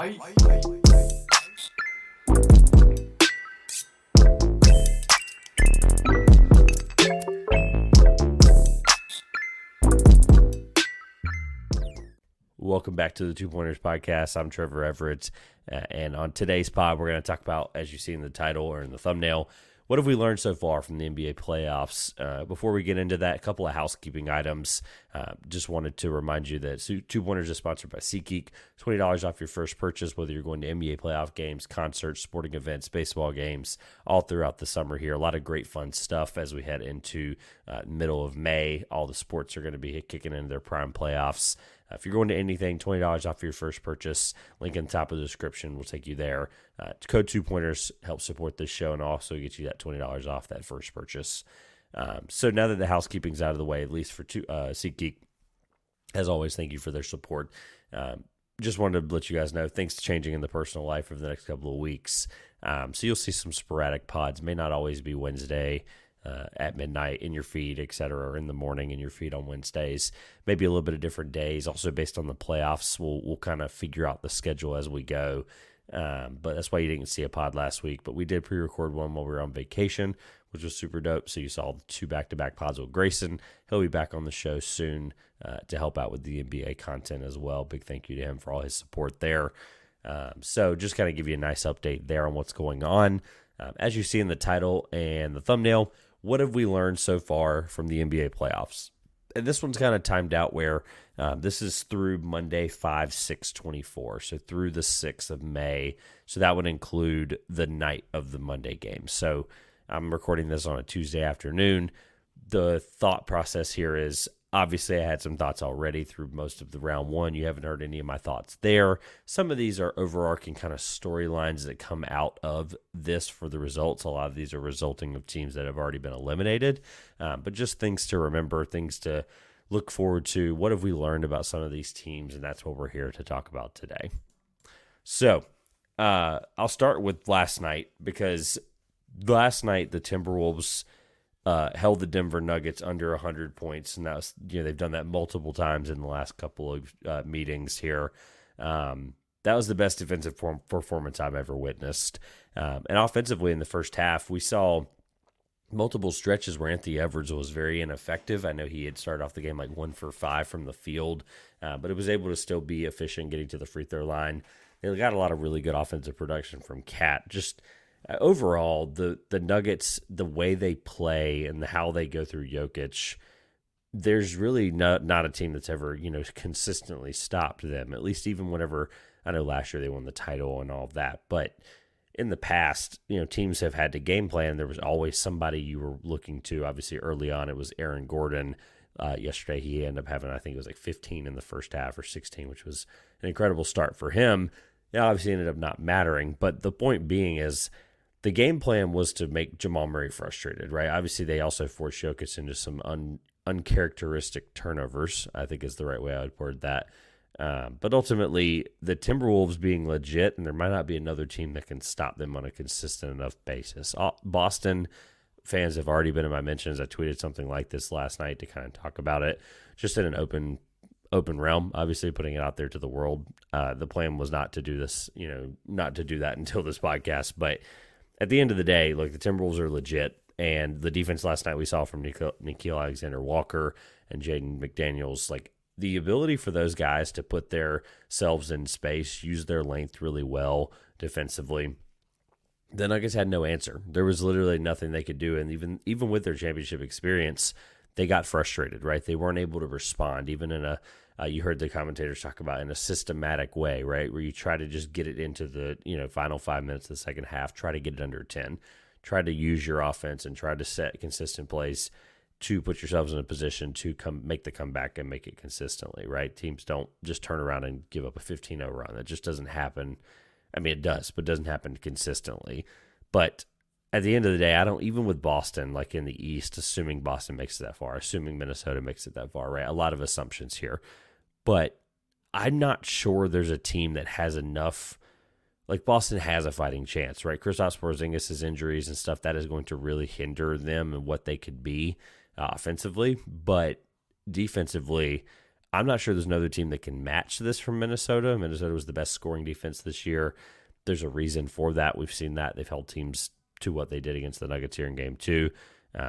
Welcome back to the 2 Pointers podcast. I'm Trevor Everett, and on today's pod, we're going to talk about, as you see in the title or in the thumbnail, what have we learned so far from the NBA playoffs? Before we get into that, a couple of housekeeping items. Just wanted to remind you that 2 Pointers is sponsored by SeatGeek. $20 off your first purchase, whether you're going to NBA playoff games, concerts, sporting events, baseball games, all throughout the summer here. A lot of great fun stuff as we head into middle of May. All the sports are going to be kicking into their prime playoffs. If you're going to anything, $20 off your first purchase. Link in the top of the description will take you there. Code 2 Pointers helps support this show and also get you that $20 off that first purchase. So now that the housekeeping's out of the way, at least for SeatGeek, as always, thank you for their support. Just wanted to let you guys know things changing in the personal life over the next couple of weeks. So you'll see some sporadic pods. May not always be Wednesday at midnight in your feed, etc., or in the morning in your feed on Wednesdays. Maybe a little bit of different days. Also based on the playoffs, we'll kind of figure out the schedule as we go. But that's why you didn't see a pod last week. But we did pre-record one while we were on vacation, which was super dope. So you saw the 2 back-to-back pods with Grayson. He'll be back on the show soon to help out with the NBA content as well. Big thank you to him for all his support there. So just kind of give you a nice update there on what's going on. As you see in the title and the thumbnail, what have we learned so far from the NBA playoffs? And this one's kind of timed out where this is through Monday, 5/6/24, so through the 6th of May. So that would include the night of the Monday game. So I'm recording this on a Tuesday afternoon. The thought process here is, obviously, I had some thoughts already through most of the round one. You haven't heard any of my thoughts there. Some of these are overarching kind of storylines that come out of this for the results. A lot of these are resulting of teams that have already been eliminated. But just things to remember, things to look forward to. What have we learned about some of these teams? And that's what we're here to talk about today. So I'll start with last night, because last night the Timberwolves held the Denver Nuggets under 100 points, and that was, they've done that multiple times in the last couple of meetings here. That was the best defensive performance I've ever witnessed. And offensively in the first half, we saw multiple stretches where Anthony Edwards was very ineffective. I know he had started off the game like 1 for 5 from the field, but it was able to still be efficient getting to the free throw line. They got a lot of really good offensive production from Cat. Just overall, the Nuggets, the way they play and how they go through Jokic, there's really not a team that's ever, consistently stopped them, at least even whenever, I know last year they won the title and all of that, but in the past, teams have had to game plan. There was always somebody you were looking to. Obviously, early on, it was Aaron Gordon. Yesterday, he ended up having, I think it was like 15 in the first half or 16, which was an incredible start for him. It obviously ended up not mattering, but the point being is, the game plan was to make Jamal Murray frustrated, right? Obviously, they also forced Jokic into some uncharacteristic turnovers, I think is the right way I would word that. But ultimately, the Timberwolves being legit, and there might not be another team that can stop them on a consistent enough basis. Boston fans have already been in my mentions. I tweeted something like this last night to kind of talk about it, just in an open realm, obviously putting it out there to the world. The plan was not to do this, not to do that until this podcast, but at the end of the day, the Timberwolves are legit, and the defense last night we saw from Nickeil Alexander-Walker and Jaden McDaniels, the ability for those guys to put themselves in space, use their length really well defensively. The Nuggets had no answer. There was literally nothing they could do, and even with their championship experience, they got frustrated, right? They weren't able to respond, even in you heard the commentators talk about in a systematic way, right? Where you try to just get it into the, final 5 minutes of the second half, try to get it under 10, try to use your offense and try to set consistent plays to put yourselves in a position to make the comeback and make it consistently, right? Teams don't just turn around and give up a 15-0 run. That just doesn't happen. I mean, it does, but it doesn't happen consistently. But at the end of the day, I don't, even with Boston, in the East, assuming Boston makes it that far, assuming Minnesota makes it that far, right? A lot of assumptions here. But I'm not sure there's a team that has enough. Boston has a fighting chance, right? Kristaps Porzingis' injuries and stuff, that is going to really hinder them and what they could be offensively. But defensively, I'm not sure there's another team that can match this from Minnesota. Minnesota was the best scoring defense this year. There's a reason for that. We've seen that. They've held teams to what they did against the Nuggets here in Game 2.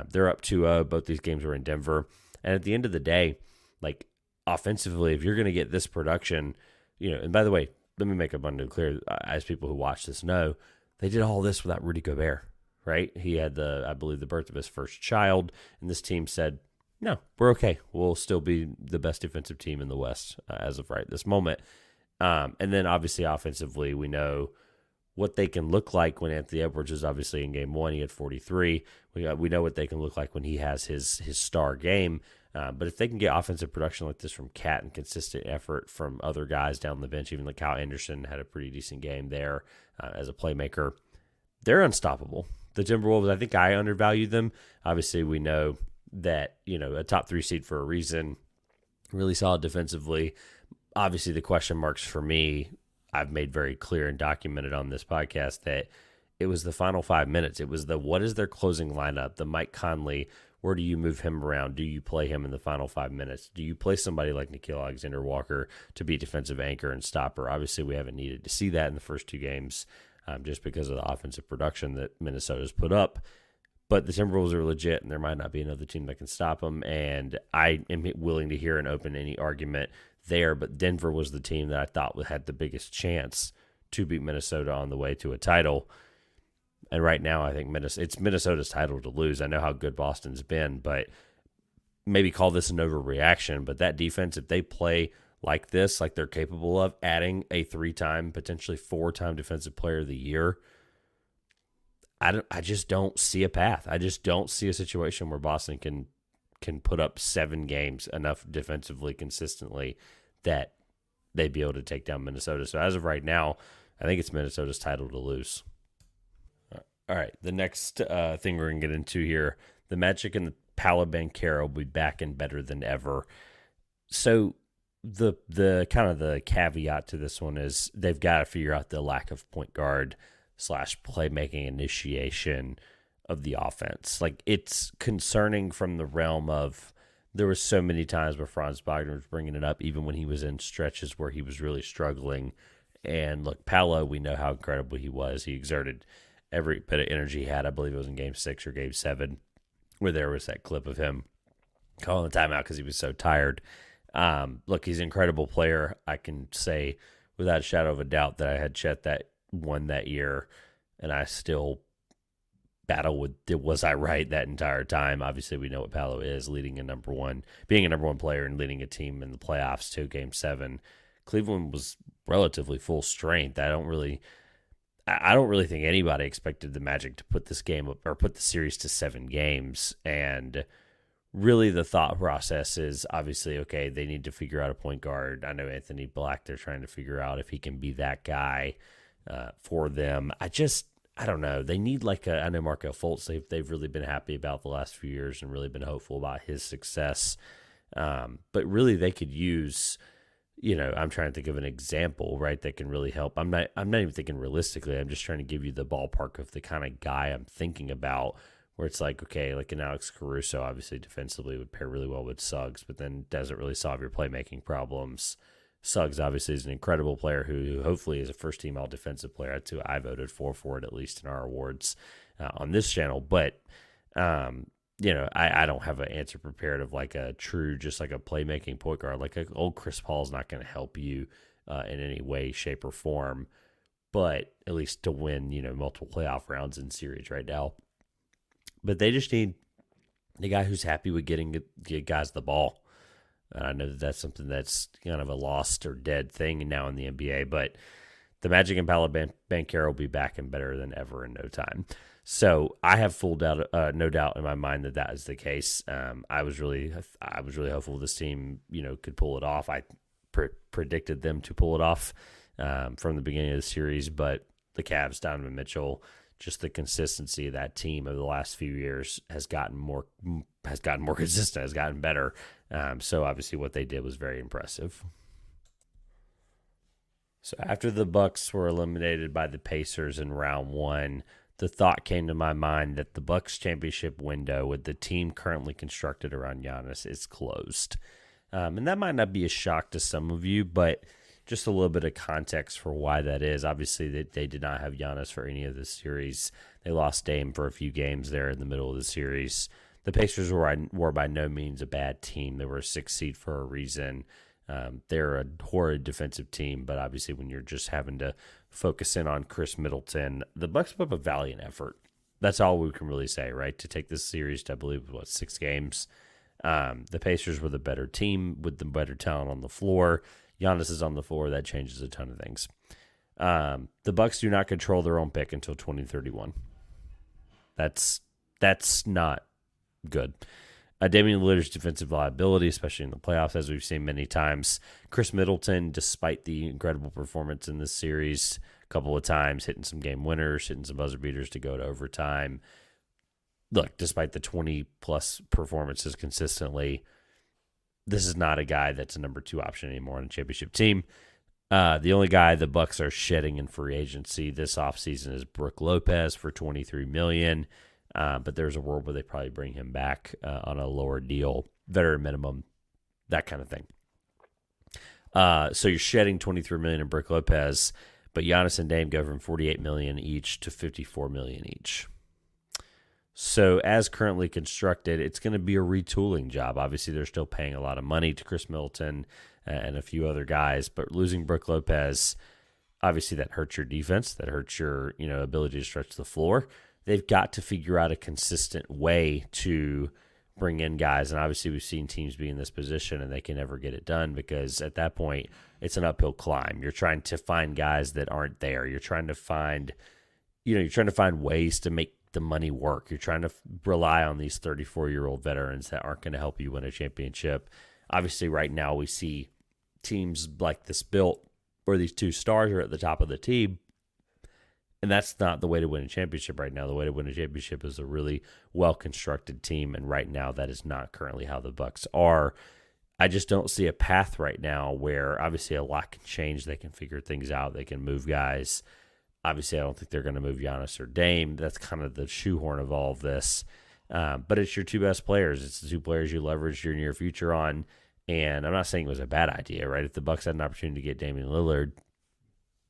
They're up 2-0. Both these games were in Denver. And at the end of the day, like offensively, if you're going to get this production, and by the way, let me make abundantly clear, as people who watch this know, they did all this without Rudy Gobert, right? He had I believe, the birth of his first child, and this team said, no, we're okay. We'll still be the best defensive team in the West as of right this moment. And then obviously offensively, we know what they can look like when Anthony Edwards is obviously in Game 1. He had 43. We know what they can look like when he has his star game. But if they can get offensive production like this from Cat and consistent effort from other guys down the bench, even like Kyle Anderson had a pretty decent game there as a playmaker, they're unstoppable. The Timberwolves, I think I undervalued them. Obviously, we know that, a top 3 seed for a reason, really solid defensively. Obviously, the question marks for me, I've made very clear and documented on this podcast that it was the final 5 minutes. It was what is their closing lineup? The Mike Conley, where do you move him around? Do you play him in the final 5 minutes? Do you play somebody like Nickeil Alexander-Walker to be defensive anchor and stopper? Obviously, we haven't needed to see that in the first 2 games just because of the offensive production that Minnesota's put up. But the Timberwolves are legit, and there might not be another team that can stop them. And I am willing to hear and open any argument there. But Denver was the team that I thought had the biggest chance to beat Minnesota on the way to a title. And right now, I think it's Minnesota's title to lose. I know how good Boston's been, but maybe call this an overreaction. But that defense, if they play like this, like they're capable of, adding a 3-time, potentially 4-time Defensive Player of the Year, I just don't see a path. I just don't see a situation where Boston can put up 7 games enough defensively consistently that they'd be able to take down Minnesota. So as of right now, I think it's Minnesota's title to lose. All right, the next thing we're going to get into here, the Magic and the Paolo Banchero will be back and better than ever. So the kind of the caveat to this one is they've got to figure out the lack of point guard / playmaking initiation of the offense. Like, it's concerning from the realm of there were so many times where Franz Wagner was bringing it up, even when he was in stretches where he was really struggling. And look, Paolo, we know how incredible he was. He exerted every bit of energy he had. I believe it was in Game 6 or Game 7 where there was that clip of him calling the timeout because he was so tired. Look, he's an incredible player. I can say without a shadow of a doubt that I had Chet that won that year, and I still battle with, was I right that entire time? Obviously, we know what Paolo is, being a number one player and leading a team in the playoffs to Game 7. Cleveland was relatively full strength. I don't really think anybody expected the Magic to put this game up or put the series to 7 games. And really the thought process is obviously, okay, they need to figure out a point guard. I know Anthony Black, they're trying to figure out if he can be that guy for them. I don't know. They need I know Markelle Fultz, they've really been happy about the last few years and really been hopeful about his success. But really they could use, I'm trying to think of an example, right, that can really help. I'm not even thinking realistically. I'm just trying to give you the ballpark of the kind of guy I'm thinking about, where it's like, okay, like an Alex Caruso, obviously defensively would pair really well with Suggs, but then doesn't really solve your playmaking problems. Suggs obviously is an incredible player who hopefully is a first-team all-defensive player. That's who I voted for it, at least in our awards on this channel. But, I don't have an answer prepared of like a true, just like a playmaking point guard. Like old Chris Paul's not going to help you in any way, shape, or form, but at least to win, multiple playoff rounds in series right now. But they just need the guy who's happy with getting guys the ball. And I know that that's something that's kind of a lost or dead thing now in the NBA, but the Magic and Paolo Banchero will be back and better than ever in no time. So I have no doubt in my mind that is the case. I was really hopeful this team, could pull it off. I predicted them to pull it off from the beginning of the series, but the Cavs, Donovan Mitchell, just the consistency of that team over the last few years has gotten more consistent, has gotten better. So obviously what they did was very impressive. So after the Bucks were eliminated by the Pacers in round 1, the thought came to my mind that the Bucks championship window with the team currently constructed around Giannis is closed. And that might not be a shock to some of you, but just a little bit of context for why that is. Obviously, they did not have Giannis for any of this series. They lost Dame for a few games there in the middle of the series. The Pacers were by no means a bad team. They were a 6th seed for a reason. They're a horrid defensive team, but obviously when you're just having to focus in on Chris Middleton, the Bucks put up a valiant effort. That's all we can really say, right? To take this series to, I believe, 6 games. The Pacers were the better team with the better talent on the floor. Giannis is on the floor. That changes a ton of things. The Bucks do not control their own pick until 2031. That's not good. Damian Lillard's defensive liability, especially in the playoffs, as we've seen many times. Chris Middleton, despite the incredible performance in this series, a couple of times hitting some game winners, hitting some buzzer beaters to go to overtime. Look, despite the 20-plus performances consistently, this is not a guy that's a number 2 option anymore on a championship team. The only guy the Bucks are shedding in free agency this offseason is Brook Lopez for $23 million. But there's a world where they probably bring him back on a lower deal, veteran minimum, that kind of thing. So you're shedding $23 million in Brook Lopez, but Giannis and Dame go from $48 million each to $54 million each. So as currently constructed, it's going to be a retooling job. Obviously, they're still paying a lot of money to Chris Middleton and a few other guys, but losing Brook Lopez, obviously that hurts your defense, that hurts your ability to stretch the floor. They've got to figure out a consistent way to bring in guys. And obviously we've seen teams be in this position and they can never get it done because at that point it's an uphill climb. You're trying to find guys that aren't there. You're trying to find ways to make the money work. You're trying to rely on these 34-year-old veterans that aren't going to help you win a championship. Obviously right now we see teams like this built where these 2 stars are at the top of the team. And that's not the way to win a championship right now. The way to win a championship is a really well-constructed team, and right now that is not currently how the Bucks are. I just don't see a path right now where obviously a lot can change. They can figure things out. They can move guys. Obviously, I don't think they're going to move Giannis or Dame. That's kind of the shoehorn of all of this. But it's your 2 best players. It's the 2 players you leverage your near future on. And I'm not saying it was a bad idea, right? If the Bucks had an opportunity to get Damian Lillard,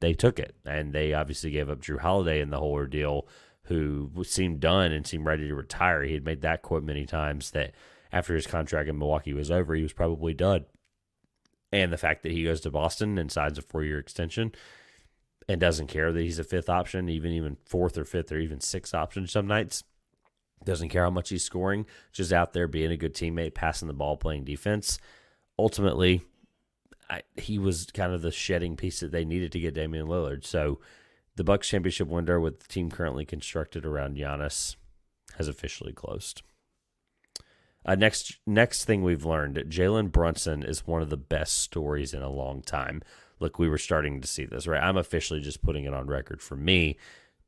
they took it, and they obviously gave up Drew Holiday in the whole ordeal, who seemed done and seemed ready to retire. He had made that quote many times that after his contract in Milwaukee was over, he was probably done. And the fact that he goes to Boston and signs a 4-year extension and doesn't care that he's a 5th option, even 4th or 5th or even 6th option some nights, doesn't care how much he's scoring, just out there being a good teammate, passing the ball, playing defense. Ultimately, he was kind of the shedding piece that they needed to get Damian Lillard. So the Bucks championship window with the team currently constructed around Giannis has officially closed. Next thing we've learned, Jalen Brunson is one of the best stories in a long time. Look, we were starting to see this, right? I'm officially just putting it on record for me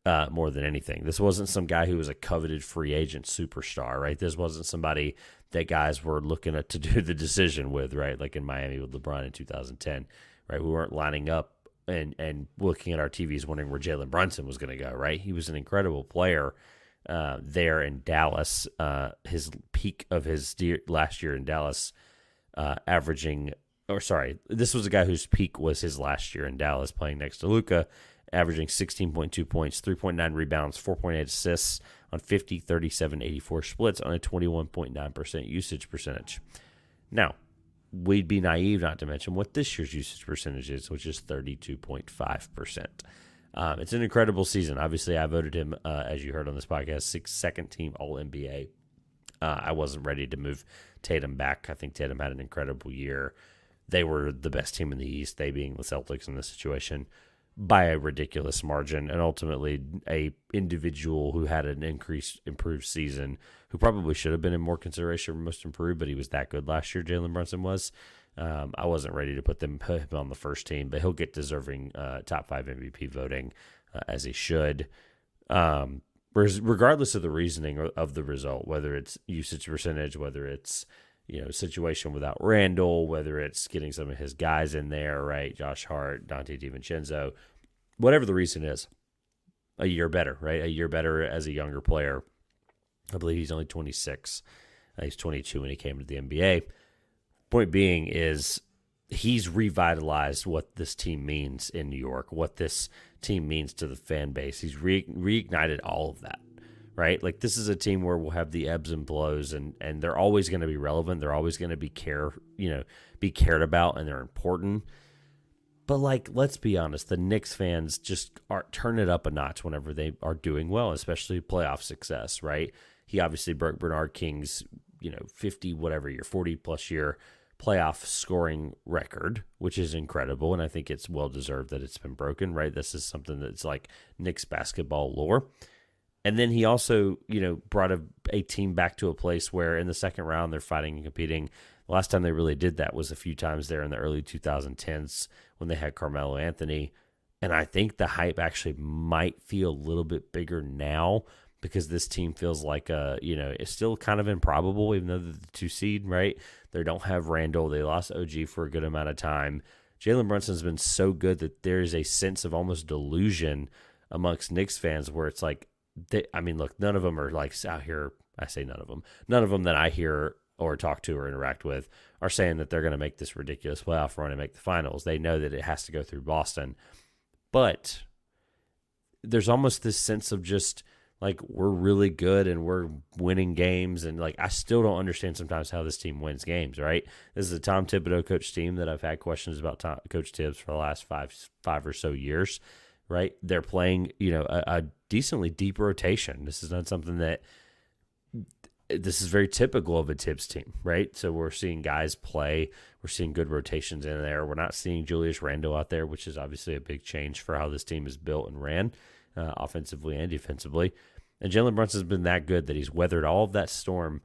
more than anything. This wasn't some guy who was a coveted free agent superstar, right? This wasn't somebody that guys were looking at to do the decision with, right? Like in Miami with LeBron in 2010, right? We weren't lining up and looking at our TVs wondering where Jalen Brunson was going to go, right? He was an incredible player there in Dallas. His peak of his last year in Dallas, this was a guy whose peak was his last year in Dallas playing next to Luka, averaging 16.2 points, 3.9 rebounds, 4.8 assists on 50, 37, 84 splits on a 21.9% usage percentage. Now, we'd be naive not to mention what this year's usage percentage is, which is 32.5%. It's an incredible season. Obviously, I voted him, as you heard on this podcast, second team All-NBA. I wasn't ready to move Tatum back. I think Tatum had an incredible year. They were the best team in the East, they being the Celtics in this situation, by a ridiculous margin, and ultimately a individual who had an improved season, who probably should have been in more consideration for most improved, but he was that good last year, Jalen Brunson was. I wasn't ready to put him on the first team, but he'll get deserving top 5 MVP voting, as he should. Regardless of the reasoning of the result, whether it's usage percentage, whether it's situation without Randall, whether it's getting some of his guys in there, right? Josh Hart, Dante DiVincenzo, whatever the reason is, a year better, right? A year better as a younger player. I believe he's only 26. He's 22 when he came to the NBA. Point being is he's revitalized what this team means in New York, what this team means to the fan base. He's reignited all of that, right? Like, this is a team where we'll have the ebbs and flows, and they're always going to be relevant. They're always going to be cared about, and they're important. But, like, let's be honest, the Knicks fans just turn it up a notch whenever they are doing well, especially playoff success, right? He obviously broke Bernard King's, 40-plus year playoff scoring record, which is incredible, and I think it's well-deserved that it's been broken, right? This is something that's like Knicks basketball lore. And then he also, brought a team back to a place where in the second round they're fighting and competing. The last time they really did that was a few times there in the early 2010s when they had Carmelo Anthony. And I think the hype actually might feel a little bit bigger now because this team feels like, it's still kind of improbable, even though they're the 2 seed, right? They don't have Randall. They lost OG for a good amount of time. Jalen Brunson's been so good that there's a sense of almost delusion amongst Knicks fans where it's like, look, none of them are like out here. I say none of them. None of them that I hear or talk to or interact with are saying that they're going to make this ridiculous playoff run and make the finals. They know that it has to go through Boston. But there's almost this sense of just like, we're really good and we're winning games. And like, I still don't understand sometimes how this team wins games, right? This is a Tom Thibodeau coach team that I've had questions about Coach Tibbs for the last five or so years, right? They're playing, a decently deep rotation. This is not something this is very typical of a Tibbs team, right? So we're seeing guys play. We're seeing good rotations in there. We're not seeing Julius Randle out there, which is obviously a big change for how this team is built and ran offensively and defensively. And Jalen Brunson's been that good that he's weathered all of that storm.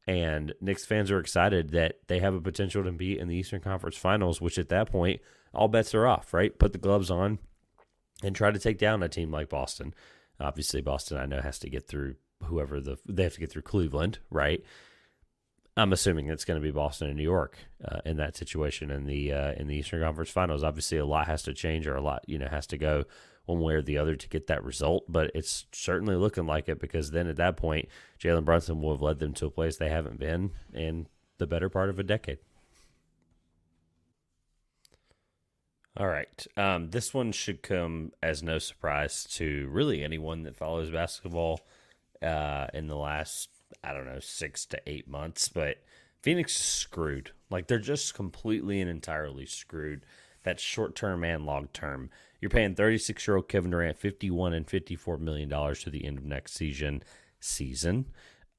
And Knicks fans are excited that they have a potential to be in the Eastern Conference Finals, which at that point, all bets are off, right? Put the gloves on and try to take down a team like Boston. Obviously, Boston, I know, has to get through they have to get through Cleveland, right? I'm assuming it's going to be Boston and New York in that situation in the Eastern Conference Finals. Obviously, a lot has to change, or a lot has to go one way or the other to get that result. But it's certainly looking like it, because then at that point, Jalen Brunson will have led them to a place they haven't been in the better part of a decade. All right. This one should come as no surprise to really anyone that follows basketball in the last, 6 to 8 months. But Phoenix is screwed. Like, they're just completely and entirely screwed. That's short-term and long-term. You're paying 36-year-old Kevin Durant $51 and $54 million to the end of next season.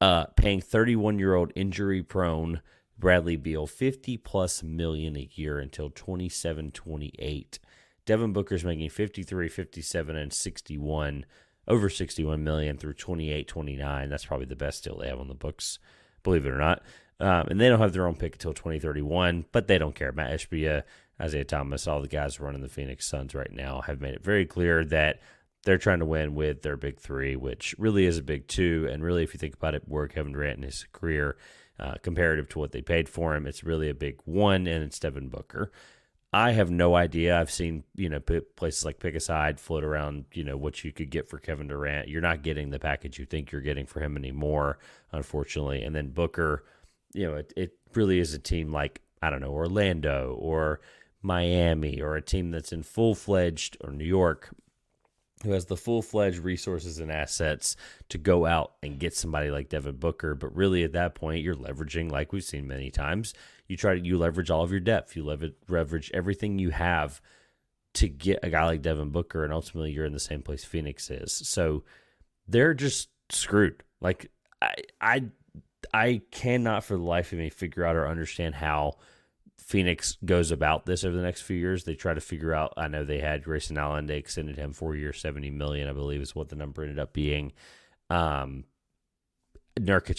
Paying 31-year-old injury-prone Bradley Beal $50+ million a year until 27-28. Devin Booker's making 53, 57, and 61, over 61 million through 28-29. That's probably the best deal they have on the books, believe it or not. And they don't have their own pick until 2031, but they don't care. Matt Stachula, Isaiah Thomas, all the guys running the Phoenix Suns right now have made it very clear that they're trying to win with their big three, which really is a big two. And really, if you think about it, where Kevin Durant in his career, comparative to what they paid for him, it's really a big one, and it's Devin Booker. I have no idea. I've seen, places like Pick a Side float around, what you could get for Kevin Durant. You're not getting the package you think you're getting for him anymore, unfortunately. And then Booker, it really is a team like, Orlando or Miami, or a team that's in full-fledged, or New York, who has the full-fledged resources and assets to go out and get somebody like Devin Booker. But really, at that point, you're leveraging, like we've seen many times, you leverage all of your depth. You leverage everything you have to get a guy like Devin Booker, and ultimately you're in the same place Phoenix is. So they're just screwed. Like, I cannot for the life of me figure out or understand how Phoenix goes about this over the next few years. They try to figure out, I know they had Grayson Allen, they extended him 4 years, $70 million, I believe is what the number ended up being. Nurkic,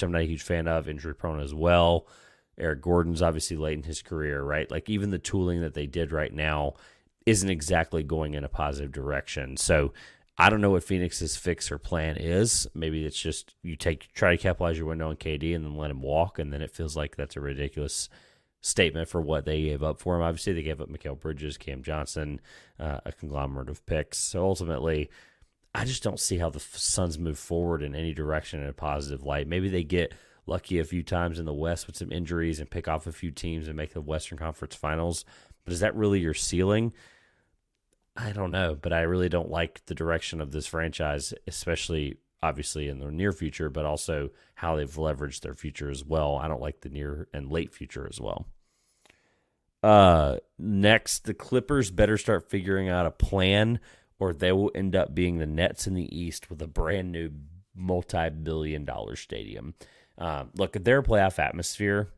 I'm not a huge fan of, injury prone as well. Eric Gordon's obviously late in his career, right? Like, even the tooling that they did right now isn't exactly going in a positive direction. So I don't know what Phoenix's fix or plan is. Maybe it's just try to capitalize your window on KD and then let him walk, and then it feels like that's a ridiculous statement for what they gave up for him. Obviously, they gave up Mikal Bridges, Cam Johnson, a conglomerate of picks. So ultimately, I just don't see how the Suns move forward in any direction in a positive light. Maybe they get lucky a few times in the West with some injuries and pick off a few teams and make the Western Conference Finals. But is that really your ceiling? I don't know, but I really don't like the direction of this franchise, especially obviously in the near future, but also how they've leveraged their future as well. I don't like the near and late future as well. Next, the Clippers better start figuring out a plan, or they will end up being the Nets in the East with a brand new multi-billion-dollar stadium. Look, at their playoff atmosphere,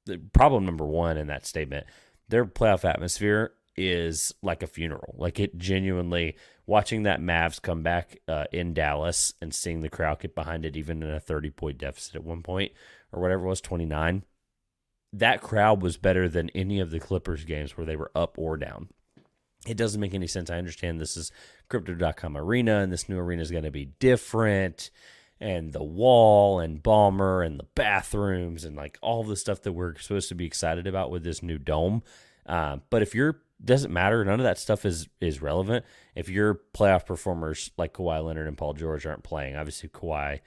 the problem number one in that statement, their playoff atmosphere is like a funeral. Like, it genuinely, watching that Mavs come back in Dallas and seeing the crowd get behind it, even in a 30-point deficit at one point, or whatever it was, 29, that crowd was better than any of the Clippers games where they were up or down. It doesn't make any sense. I understand this is Crypto.com Arena, and this new arena is going to be different, and the wall and Ballmer and the bathrooms and like all the stuff that we're supposed to be excited about with this new dome. But if doesn't matter, none of that stuff is relevant. If your playoff performers like Kawhi Leonard and Paul George aren't playing, obviously Kawhi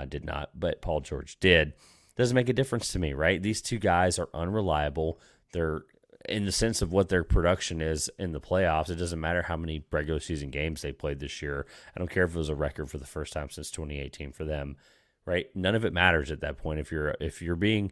did not, but Paul George did, doesn't make a difference to me, right? These two guys are unreliable. They're, in the sense of what their production is in the playoffs, it doesn't matter how many regular season games they played this year. I don't care if it was a record for the first time since 2018 for them, right? None of it matters at that point. If you're being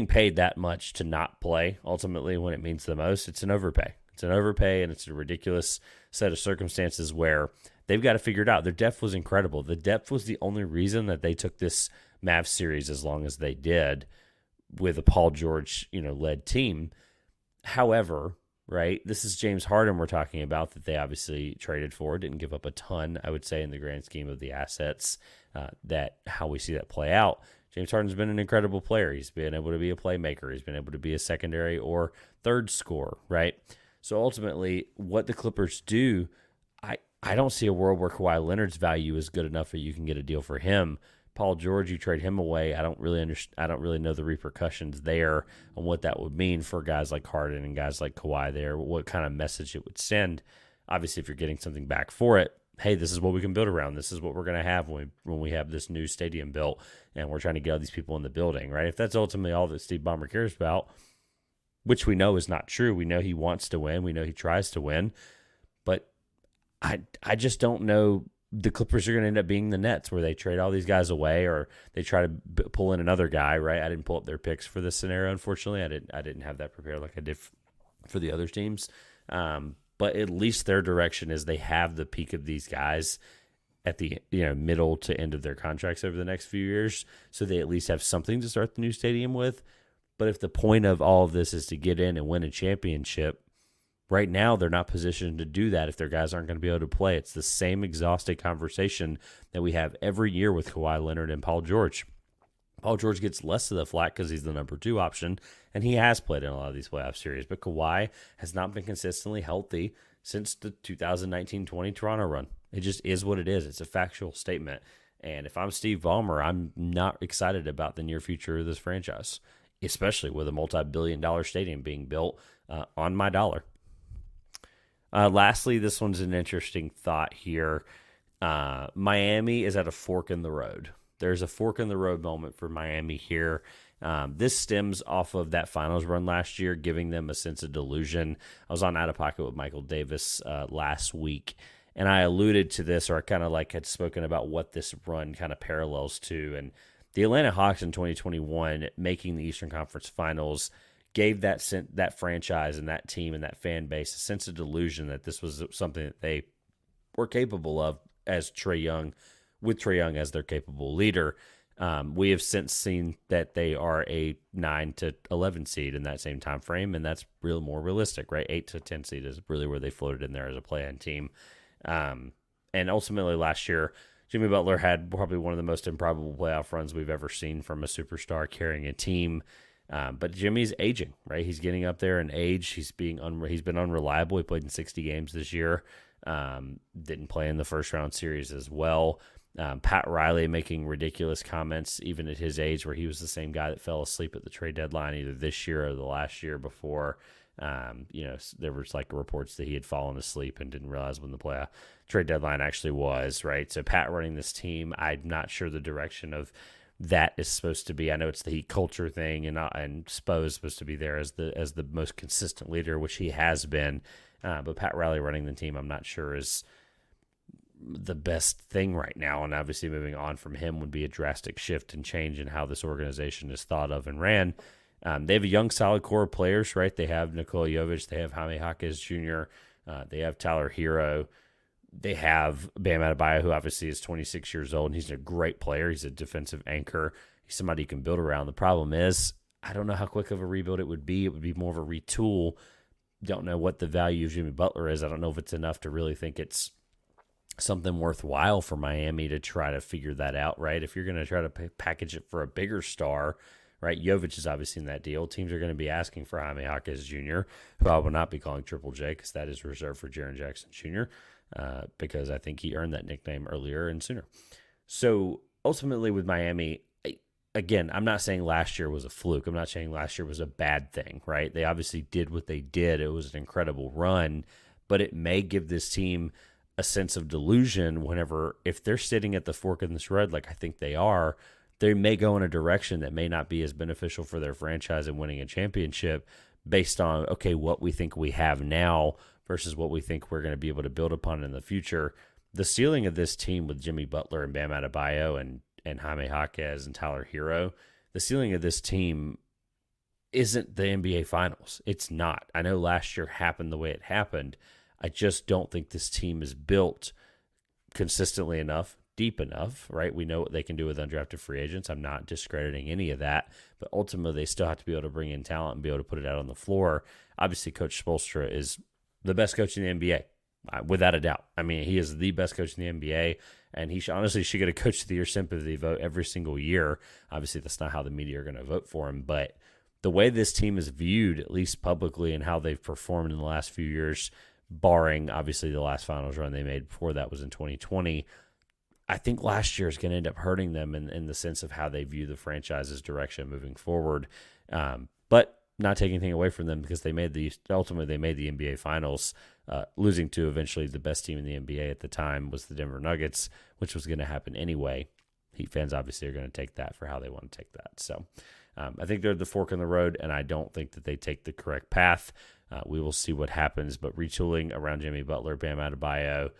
paid that much to not play, ultimately when it means the most, it's an overpay. It's an overpay, and it's a ridiculous set of circumstances where they've got to figure it out. Their depth was incredible. The depth was the only reason that they took this Mavs series as long as they did with a Paul George, led team. However, right, this is James Harden we're talking about that they obviously traded for. Didn't give up a ton, I would say, in the grand scheme of the assets, that how we see that play out. James Harden's been an incredible player. He's been able to be a playmaker. He's been able to be a secondary or third scorer, right? So ultimately, what the Clippers do, I don't see a world where Kawhi Leonard's value is good enough that you can get a deal for him. Paul George, you trade him away. I don't really know the repercussions there on what that would mean for guys like Harden and guys like Kawhi there, what kind of message it would send. Obviously, if you're getting something back for it, hey, this is what we can build around. This is what we're going to have when we have this new stadium built, and we're trying to get all these people in the building, right? If that's ultimately all that Steve Ballmer cares about, which we know is not true. We know he wants to win. We know he tries to win. But I just don't know. The Clippers are going to end up being the Nets, where they trade all these guys away, or they try to pull in another guy, right? I didn't pull up their picks for this scenario, unfortunately. I didn't have that prepared like I did for the other teams. But at least their direction is they have the peak of these guys at the middle to end of their contracts over the next few years, so they at least have something to start the new stadium with. But if the point of all of this is to get in and win a championship, right now they're not positioned to do that if their guys aren't going to be able to play. It's the same exhausted conversation that we have every year with Kawhi Leonard and Paul George. Paul George gets less of the flack because he's the number 2 option, and he has played in a lot of these playoff series. But Kawhi has not been consistently healthy since the 2019-20 Toronto run. It just is what it is. It's a factual statement. And if I'm Steve Ballmer, I'm not excited about the near future of this franchise, especially with a multi-billion-dollar stadium being built on my dollar. Lastly, this one's an interesting thought here. Miami is at a fork in the road. There's a fork in the road moment for Miami here. This stems off of that finals run last year, giving them a sense of delusion. I was on Out of Pocket with Michael Davis last week, and I alluded to this, or I kind of had spoken about what this run kind of parallels to. And the Atlanta Hawks in 2021 making the Eastern Conference Finals gave that franchise and that team and that fan base a sense of delusion that this was something that they were capable of as Trae Young, with Trae Young as their capable leader. We have since seen that they are a 9 to 11 seed in that same time frame, and that's more realistic, right? 8 to 10 seed is really where they floated in there as a play-in team. And ultimately last year, Jimmy Butler had probably one of the most improbable playoff runs we've ever seen from a superstar carrying a team. But Jimmy's aging, right? He's getting up there in age. He's been unreliable. He played in 60 games this year. Didn't play in the first round series as well. Pat Riley making ridiculous comments even at his age, where he was the same guy that fell asleep at the trade deadline either this year or the last year before. There was reports that he had fallen asleep and didn't realize when the trade deadline actually was, right? So Pat running this team, I'm not sure the direction of that is supposed to be. I know it's the Heat culture thing, and Spo is supposed to be there as the most consistent leader, which he has been. But Pat Riley running the team, I'm not sure is the best thing right now. And obviously moving on from him would be a drastic shift and change in how this organization is thought of and ran. They have a young, solid core of players, right? They have Nikola Jovic. They have Jaime Jaquez Jr. They have Tyler Hero. They have Bam Adebayo, who obviously is 26 years old, and he's a great player. He's a defensive anchor. He's somebody you can build around. The problem is, I don't know how quick of a rebuild it would be. It would be more of a retool. Don't know what the value of Jimmy Butler is. I don't know if it's enough to really think it's something worthwhile for Miami to try to figure that out, right? If you're going to try to package it for a bigger star, right? Jovic is obviously in that deal. Teams are going to be asking for Jaime Jaquez Jr., who I will not be calling Triple J because that is reserved for Jaren Jackson Jr., because I think he earned that nickname earlier and sooner. So ultimately with Miami, again, I'm not saying last year was a fluke. I'm not saying last year was a bad thing, right? They obviously did what they did. It was an incredible run, but it may give this team a sense of delusion whenever, if they're sitting at the fork in this road, like I think they are, they may go in a direction that may not be as beneficial for their franchise in winning a championship based on, okay, what we think we have now versus what we think we're going to be able to build upon in the future. The ceiling of this team with Jimmy Butler and Bam Adebayo and Jaime Jaquez and Tyler Hero, the ceiling of this team isn't the NBA Finals. It's not. I know last year happened the way it happened. I just don't think this team is built consistently enough, deep enough, right? We know what they can do with undrafted free agents. I'm not discrediting any of that, but ultimately they still have to be able to bring in talent and be able to put it out on the floor. Obviously, Coach Spoelstra is the best coach in the NBA, without a doubt. I mean, he is the best coach in the NBA, and he honestly should get a Coach of the Year sympathy vote every single year. Obviously, that's not how the media are going to vote for him, but the way this team is viewed, at least publicly, and how they've performed in the last few years, barring obviously the last finals run they made before that was in 2020, I think last year is going to end up hurting them in the sense of how they view the franchise's direction moving forward. But not taking anything away from them because ultimately they made the NBA Finals, losing to eventually the best team in the NBA at the time was the Denver Nuggets, which was going to happen anyway. Heat fans obviously are going to take that for how they want to take that. So I think they're the fork in the road, and I don't think that they take the correct path. We will see what happens, but retooling around Jimmy Butler, Bam Adebayo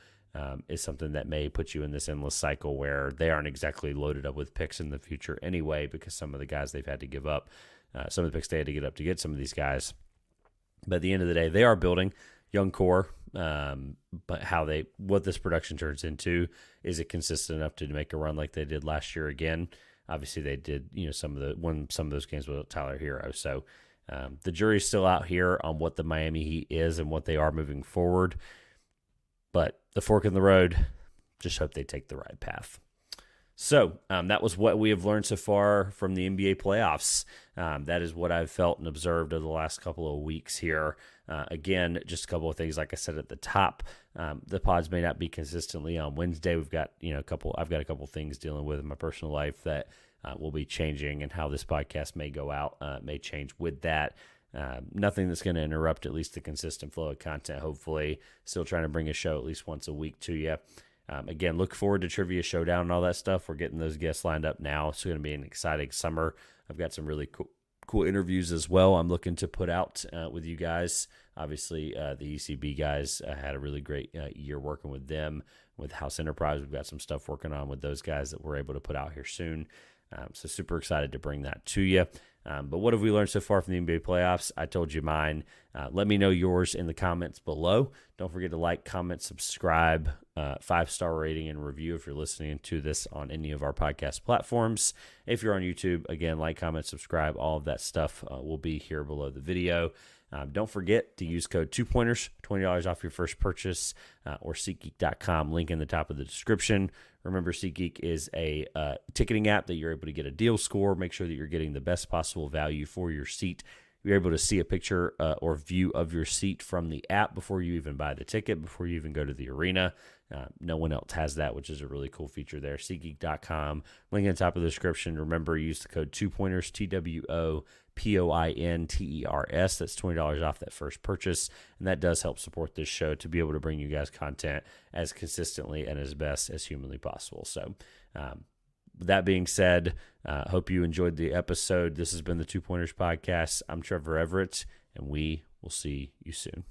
is something that may put you in this endless cycle where they aren't exactly loaded up with picks in the future anyway, because some of the guys they've had to give up, some of the picks they had to get up to get some of these guys. But at the end of the day, they are building young core, but what this production turns into, is it consistent enough to make a run like they did last year again? Obviously, they did, some of those games without Tyler Hero. So the jury's still out here on what the Miami Heat is and what they are moving forward. But the fork in the road, just hope they take the right path. So that was what we have learned so far from the NBA playoffs. That is what I've felt and observed over the last couple of weeks here. Again, just a couple of things, like I said at the top, the pods may not be consistently on Wednesday. I've got a couple things dealing with in my personal life that will be changing, and how this podcast may go out may change with that. Nothing that's going to interrupt at least the consistent flow of content, hopefully. Still trying to bring a show at least once a week to you. Again, look forward to Trivia Showdown and all that stuff. We're getting those guests lined up now. It's going to be an exciting summer. I've got some really cool interviews as well I'm looking to put out with you guys. Obviously, the ECB guys had a really great year working with them. With House Enterprise, we've got some stuff working on with those guys that we're able to put out here soon. So super excited to bring that to you. But what have we learned so far from the NBA playoffs? I told you mine. Let me know yours in the comments below. Don't forget to like, comment, subscribe, 5-star rating and review if you're listening to this on any of our podcast platforms. If you're on YouTube, again, like, comment, subscribe. All of that stuff will be here below the video. Don't forget to use code 2pointers, $20 off your first purchase, or SeatGeek.com, link in the top of the description. Remember, SeatGeek is a ticketing app that you're able to get a deal score, make sure that you're getting the best possible value for your seat. You're able to see a picture or view of your seat from the app before you even buy the ticket, before you even go to the arena. No one else has that, which is a really cool feature there. SeatGeek.com, link in the top of the description. Remember, use the code 2pointers, TWOPOINTERS. That's $20 off that first purchase, and that does help support this show to be able to bring you guys content as consistently and as best as humanly possible. So that being said, hope you enjoyed the episode. This has been the Two Pointers Podcast. I'm Trevor Everett, and we will see you soon.